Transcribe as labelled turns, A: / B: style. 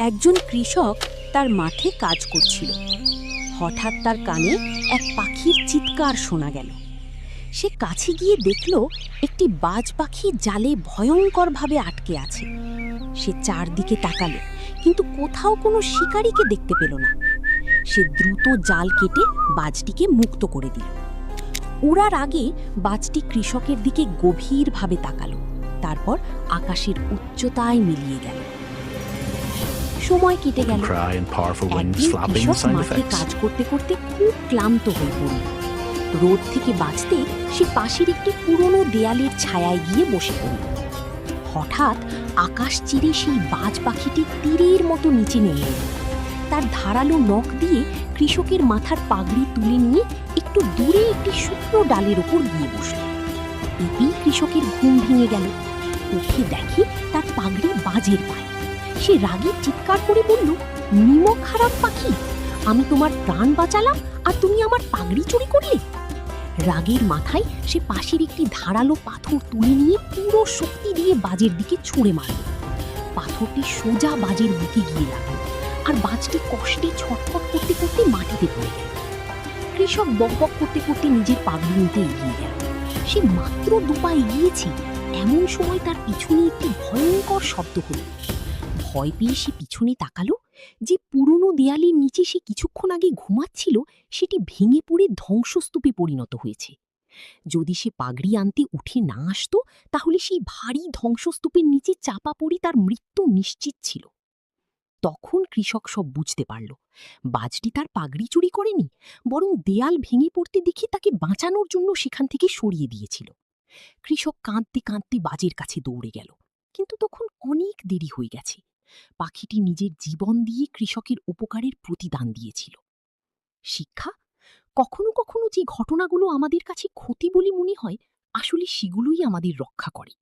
A: একজন কৃষক তার মাঠে কাজ করছিল। হঠাৎ তার কানে এক পাখির চিৎকার শোনা গেল। সে কাছে গিয়ে দেখল একটি বাজ পাখি জালে ভয়ঙ্করভাবে আটকে আছে। সে চারদিকে তাকালো, কিন্তু কোথাও কোনো শিকারীকে দেখতে পেল না। সে দ্রুত জাল কেটে বাজটিকে মুক্ত করে দিল। উড়ার আগে বাজটি কৃষকের দিকে গভীরভাবে তাকালো, তারপর আকাশের উচ্চতায় মিলিয়ে গেল। সময় কেটে গেল।
B: Cry and powerful winds
A: একদিন
B: flapping
A: কৃষক
B: sound
A: মাঠে
B: effects.
A: কাজ করতে করতে খুব ক্লান্ত হয়ে পড়ল। রোদ থেকে বাঁচতে সে পাশের একটি পুরনো দেয়ালের ছায়ায় গিয়ে বসে পড়ল। হঠাৎ আকাশ চিরে সেই বাজ পাখিটি তীরের মতো নিচে নেমে এল। তার ধারালো নখ দিয়ে কৃষকের মাথার পাগড়ি তুলে নিয়ে একটু দূরে একটি শুকনো ডালের ওপর গিয়ে বসল। এতেই কৃষকের ঘুম ভেঙে গেল। উঠে দেখে তার পাগড়ি বাজের পায়। সে রাগে চিৎকার করে বলল, নিমক খারাপ পাখি, আমি তোমার প্রাণ বাঁচালাম আর তুমি আমার পাগড়ি চুরি করলে। রাগের মাথায় সে পাশের একটি ধারালো পাথর তুলে নিয়ে পুরো শক্তি দিয়ে বাজের দিকে ছুঁড়ে মারল। পাথরটি সোজা বাজের বুকে গিয়ে লাগল, আর বাজটি কষ্টে ছটফট করতে করতে মাটিতে পড়ে গেল। কৃষক বকবক করতে করতে নিজের পাগড়ি নিতে এগিয়ে গেল। সে মাত্র দুপা এগিয়েছে, এমন সময় তার পিছনে একটি ভয়ঙ্কর শব্দ হলো। ভয় পেয়ে সে পিছনে তাকালো। যে পুরনো দেয়ালের নিচে সে কিছুক্ষণ আগে ঘুমাচ্ছিল, সেটি ভেঙে পড়ে ধ্বংসস্তূপে পরিণত হয়েছে। যদি সে পাগড়ি আনতে উঠে না আসতো, তাহলে সেই ভারী ধ্বংসস্তূপের নিচে চাপা পড়ে তার মৃত্যু নিশ্চিত ছিল। তখন কৃষক সব বুঝতে পারল। বাজটি তার পাগড়ি চুরি করেনি, বরং দেয়াল ভেঙে পড়তে দেখে তাকে বাঁচানোর জন্য সেখান থেকে সরিয়ে দিয়েছিল। কৃষক কাঁদতে কাঁদতে বাজের কাছে দৌড়ে গেল, কিন্তু তখন অনেক দেরি হয়ে গেছে। পাখিটি নিজের জীবন দিয়ে কৃষকের উপকারের প্রতিদান দিয়েছিল। শিক্ষা: কখনো কখনো যে ঘটনাগুলো আমাদের কাছে ক্ষতি বলে মনে হয়, আসলে সেগুলোই আমাদের রক্ষা করে।